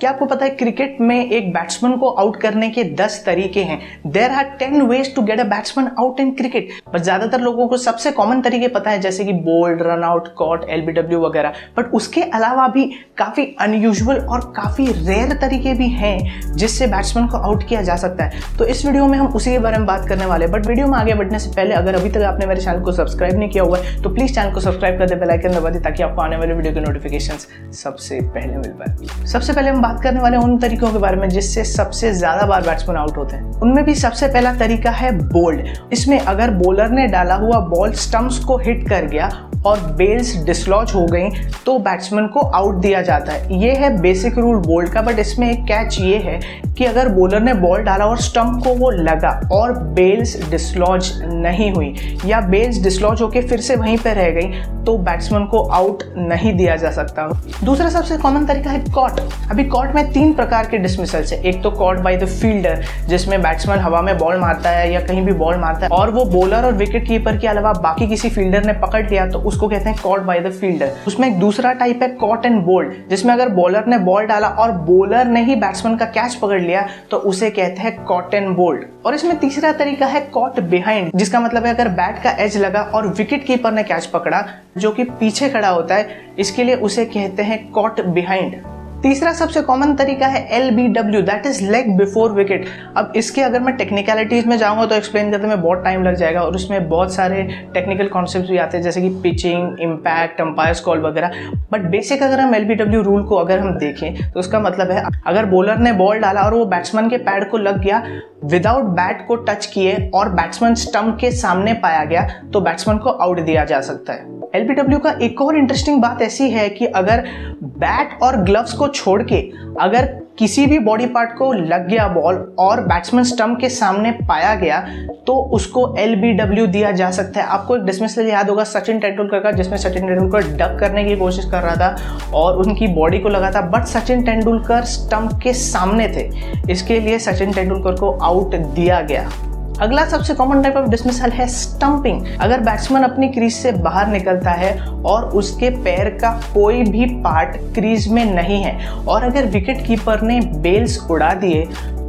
क्या आपको पता है क्रिकेट में एक बैट्समैन को आउट करने के 10 तरीके हैं। There are 10 ways to get a batsman out in cricket. But ज्यादातर लोगों को सबसे कॉमन तरीके पता है, जैसे कि bowled, run out, caught, LBW वगैरह। बट उसके अलावा भी काफी अनयूजुअल और काफी रेयर तरीके भी हैं जिससे बैट्समैन को आउट किया जा सकता है। तो इस वीडियो में हम उसी के बारे में बात करने वाले हैं। बट वीडियो में आगे बढ़ने से पहले अगर अभी तक आपने मेरे चैनल को सब्सक्राइब नहीं किया हुआ है तो प्लीज चैनल को सब्सक्राइब कर दे, बेल आइकन दबा दे ताकि आपको आने वाले वीडियो के नोटिफिकेशंस सबसे पहले मिल पाए। सबसे पहले हम बात करने वाले उन तरीकों के बारे में जिससे सबसे ज्यादा बार बैट्समैन आउट होते हैं। उनमें भी सबसे पहला तरीका है बोल्ड। इसमें अगर बॉलर ने डाला हुआ बॉल स्टंप्स को हिट कर गया और बेल्स डिसलॉज हो गई तो बैट्समैन को आउट दिया जाता है। ये है बेसिक रूल बोल्ड का। बट इसमें एक कैच ये है कि अगर बॉलर ने बॉल डाला और स्टंप को वो लगा और बेल्स डिसलॉज नहीं हुई या बेल्स डिसलॉज होके फिर से वहीं पे रह गई तो बैट्समैन को आउट नहीं दिया जा सकता। दूसरा सबसे कॉमन तरीका है कॉट। अभी कॉट में 3 प्रकार के डिसमिसल्स है। एक तो कॉट बाय द फील्डर, जिसमें बैट्समैन हवा में बॉल मारता है या कहीं भी बॉल मारता है और वो बॉलर और विकेट कीपर के अलावा बाकी किसी फील्डर ने पकड़ लिया तो उसको कहते हैं कॉट बाय द फील्डर। उसमें एक दूसरा टाइप है कॉट एंड बोल्ड, जिसमें अगर बॉलर ने बॉल डाला और बॉलर ने ही बैट्समैन का कैच पकड़ लिया तो उसे कहते हैं कॉट एंड बोल्ड। और इसमें तीसरा तरीका है कॉट बिहाइंड, जिसका मतलब है अगर बैट का एज लगा और विकेट कीपर ने कैच पकड़ा जो कि पीछे खड़ा होता है, इसके लिए उसे कहते हैं कॉट बिहाइंड। तीसरा सबसे कॉमन तरीका है LBW, that is leg before wicket. अब इसके अगर मैं टेक्निकलिटीज में जाऊंगा तो एक्सप्लेन करने में बहुत टाइम लग जाएगा और उसमें बहुत सारे टेक्निकल कॉन्सेप्ट्स भी आते हैं जैसे कि पिचिंग, इम्पैक्ट, अंपायर्स कॉल वगैरह। बट बेसिक अगर हम LBW रूल को अगर हम देखें तो उसका मतलब है अगर बॉलर ने बॉल डाला और वो बैट्समैन के पैड को लग गया विदाउट बैट को टच किए और बैट्समैन स्टंप के सामने पाया गया तो बैट्समैन को आउट दिया जा सकता है। LBW का एक और इंटरेस्टिंग बात ऐसी है कि अगर बैट और ग्लव्स को छोड़ के अगर किसी भी बॉडी पार्ट को लग गया बॉल और बैट्समैन स्टंप के सामने पाया गया तो उसको LBW दिया जा सकता है। आपको एक डिसमिसल याद होगा सचिन तेंदुलकर का, जिसमें सचिन तेंदुलकर डक करने की कोशिश कर रहा था और उनकी बॉडी को लगा था, बट सचिन तेंदुलकर स्टंप के सामने थे, इसके लिए सचिन तेंदुलकर को आउट दिया गया। अगला सबसे कॉमन टाइप ऑफ डिसमिसल है स्टंपिंग। अगर बैट्समैन अपनी क्रीज से बाहर निकलता है और उसके पैर का कोई भी पार्ट क्रीज में नहीं है और अगर विकेट कीपर ने बेल्स उड़ा दिए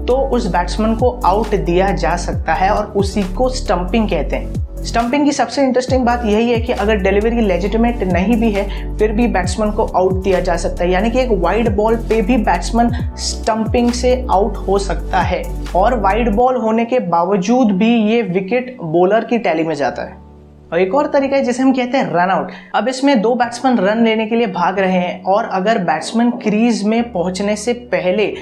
तो उस बैट्समैन को आउट दिया जा सकता है और उसी को स्टंपिंग कहते हैं। स्टंपिंग की सबसे इंटरेस्टिंग बात यही है कि अगर डिलीवरी लेजिटिमेट नहीं भी है फिर भी बैट्समैन को आउट दिया जा सकता है, यानी कि एक वाइड बॉल पे भी बैट्समैन स्टंपिंग से आउट हो सकता है और वाइड बॉल होने के बावजूद भी ये विकेट बॉलर की टैली में जाता है। और एक और तरीका है जिसे हम कहते हैं रन आउट। अब इसमें 2 बैट्समैन रन लेने के लिए भाग रहे हैं और अगर बैट्समैन क्रीज में पहुंचने से पहले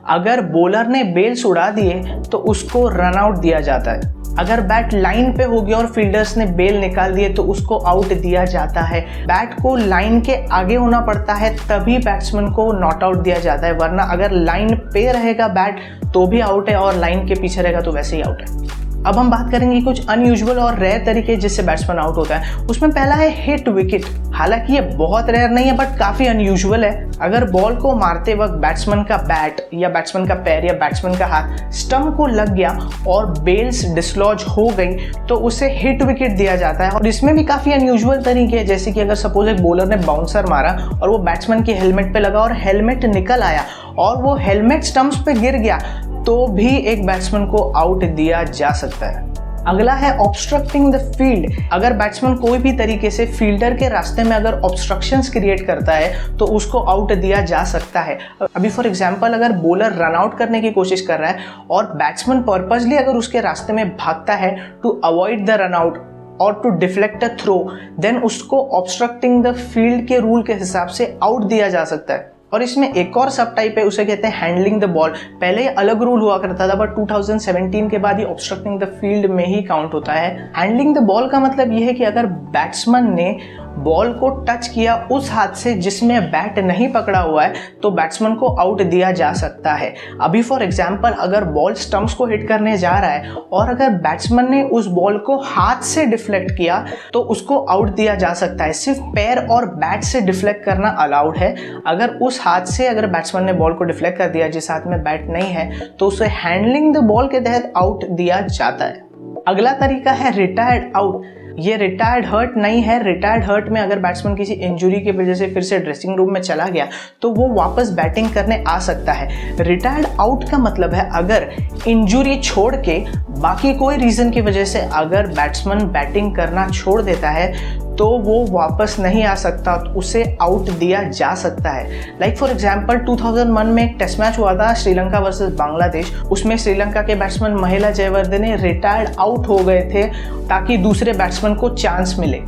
अगर बॉलर ने बेल्स उड़ा दिए तो उसको रन आउट दिया जाता है। अगर बैट लाइन पे हो गया और फील्डर्स ने बेल निकाल दिए तो उसको आउट दिया जाता है। बैट को लाइन के आगे होना पड़ता है तभी बैट्समैन को नॉट आउट दिया जाता है, वरना अगर लाइन पे रहेगा बैट तो भी आउट है और लाइन के पीछे रहेगा तो वैसे ही आउट है। अब हम बात करेंगे कुछ अनयूजुअल और रेयर तरीके जिससे बैट्समैन आउट होता है। उसमें पहला है हिट विकेट। हालांकि ये बहुत रेयर नहीं है बट काफी अनयूजुअल है। अगर बॉल को मारते वक्त बैट्समैन का बैट या बैट्समैन का पैर या बैट्समैन का हाथ स्टंप को लग गया और बेल्स डिसलॉज हो गई तो उसे हिट विकेट दिया जाता है। और इसमें भी काफी अनयूजुअल तरीके हैं, जैसे कि अगर सपोज एक बॉलर ने बाउंसर मारा और वो बैट्समैन के हेलमेट पे लगा और हेलमेट निकल आया और वो हेलमेट स्टंप्स पे गिर गया तो भी एक बैट्समैन को आउट दिया जा सकता है। अगला है ऑब्स्ट्रक्टिंग द फील्ड। अगर बैट्समैन कोई भी तरीके से फील्डर के रास्ते में अगर ऑब्स्ट्रक्शंस क्रिएट करता है तो उसको आउट दिया जा सकता है। अभी फॉर एग्जांपल अगर बॉलर रन आउट करने की कोशिश कर रहा है और बैट्समैन पर्पसली अगर उसके रास्ते में भागता है to avoid the run out और to deflect a throw, then उसको ऑब्स्ट्रक्टिंग द फील्ड के रूल के हिसाब से आउट दिया जा सकता है। और इसमें एक और सब टाइप है, उसे कहते हैं हैंडलिंग द बॉल। पहले अलग रूल हुआ करता था बट 2017 के बाद ये ऑब्स्ट्रक्टिंग द फील्ड में ही काउंट होता है। हैंडलिंग द बॉल का मतलब ये है कि अगर बैट्समैन ने बॉल को टच किया उस हाथ से जिसमें बैट नहीं पकड़ा हुआ है तो बैट्समैन को आउट दिया जा सकता है। अभी फॉर एग्जांपल अगर बॉल स्टंप्स को हिट करने जा रहा है और अगर बैट्समैन ने उस बॉल को हाथ से डिफ्लेक्ट किया तो उसको आउट दिया जा सकता है। सिर्फ पैर और बैट से डिफ्लेक्ट करना अलाउड है। अगर उस हाथ से अगर बैट्समैन ने बॉल को डिफ्लेक्ट कर दिया जिस हाथ में बैट नहीं है तो उसे हैंडलिंग द बॉल के तहत आउट दिया जाता है। अगला तरीका है रिटायर्ड आउट। ये रिटायर्ड हर्ट नहीं है। रिटायर्ड हर्ट में अगर बैट्समैन किसी इंजरी की वजह से फिर से ड्रेसिंग रूम में चला गया तो वो वापस बैटिंग करने आ सकता है। रिटायर्ड आउट का मतलब है अगर इंजरी छोड़ के बाकी कोई रीज़न की वजह से अगर बैट्समैन बैटिंग करना छोड़ देता है तो वो वापस नहीं आ सकता, तो उसे आउट दिया जा सकता है। लाइक फॉर एग्जांपल 2001 में एक टेस्ट मैच हुआ था श्रीलंका वर्सेस बांग्लादेश। उसमें श्रीलंका के बैट्समैन महिला जयवर्धने रिटायर्ड आउट हो गए थे ताकि दूसरे बैट्समैन को चांस मिले।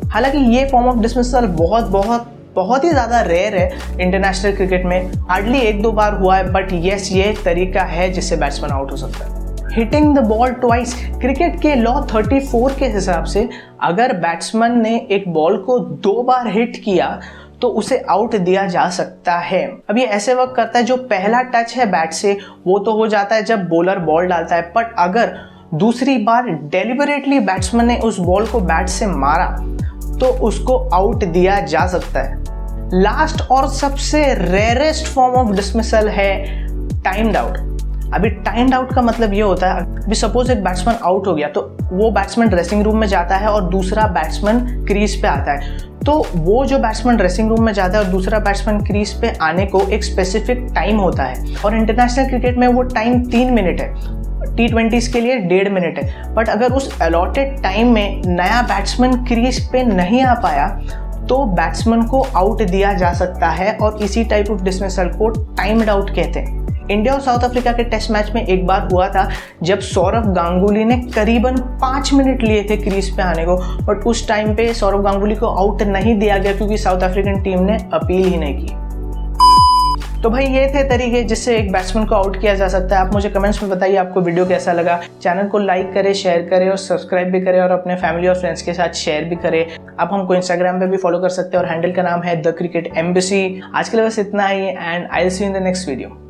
हालांकि ये फॉर्म ऑफ डिसमिसल बहुत ही ज़्यादा रेयर है इंटरनेशनल क्रिकेट में, हार्डली 1-2 बार हुआ है, बट यस ये तरीका है जिससे बैट्समैन आउट हो सकता है। Hitting the ball twice, cricket के लॉ 34 के हिसाब से अगर बैट्समैन ने एक बॉल को 2 बार हिट किया तो उसे आउट दिया जा सकता है। अब ये ऐसे वर्क करता है, जो पहला टच है बैट से वो तो हो जाता है जब बॉलर बॉल डालता है, बट अगर दूसरी बार डेलिबरेटली बैट्समैन ने उस बॉल को बैट से मारा तो उसको आउट दिया जा सकता है। लास्ट और सबसे रेयरेस्ट फॉर्म ऑफ डिसमिसल है टाइम्ड आउट। अभी टाइम्ड आउट का मतलब ये होता है, अभी सपोज एक बैट्समैन आउट हो गया तो वो बैट्समैन ड्रेसिंग रूम में जाता है और दूसरा बैट्समैन क्रीज पे आता है, तो वो जो बैट्समैन ड्रेसिंग रूम में जाता है और दूसरा बैट्समैन क्रीज पे आने को एक स्पेसिफिक टाइम होता है, और इंटरनेशनल क्रिकेट में वो टाइम 3 मिनट है, T20s के लिए 1.5 मिनट है। बट अगर उस अलॉटेड टाइम में नया बैट्समैन क्रीज पे नहीं आ पाया तो बैट्समैन को आउट दिया जा सकता है, और इसी टाइप ऑफ डिसमिसल को टाइम्ड आउट कहते हैं। इंडिया और साउथ अफ्रीका के टेस्ट मैच में एक बार हुआ था जब सौरव गांगुली ने करीबन 5 मिनट लिए थे क्रीज पे आने को, बट उस टाइम पे सौरव गांगुली को आउट नहीं दिया गया क्योंकि साउथ अफ्रीकन टीम ने अपील ही नहीं की। तो भाई ये थे तरीके जिससे एक बैट्समैन को आउट किया जा सकता है। आप मुझे कमेंट्स में बताइए आपको वीडियो कैसा लगा। चैनल को लाइक करें, शेयर करें और सब्सक्राइब भी करें, और अपने फैमिली और फ्रेंड्स के साथ शेयर भी करें। आप हमको इंस्टाग्राम पे भी फॉलो कर सकते हैं और हैंडल का नाम है द क्रिकेट एम्बेसी। आज के लिए बस इतना ही, and I will see you in the next video.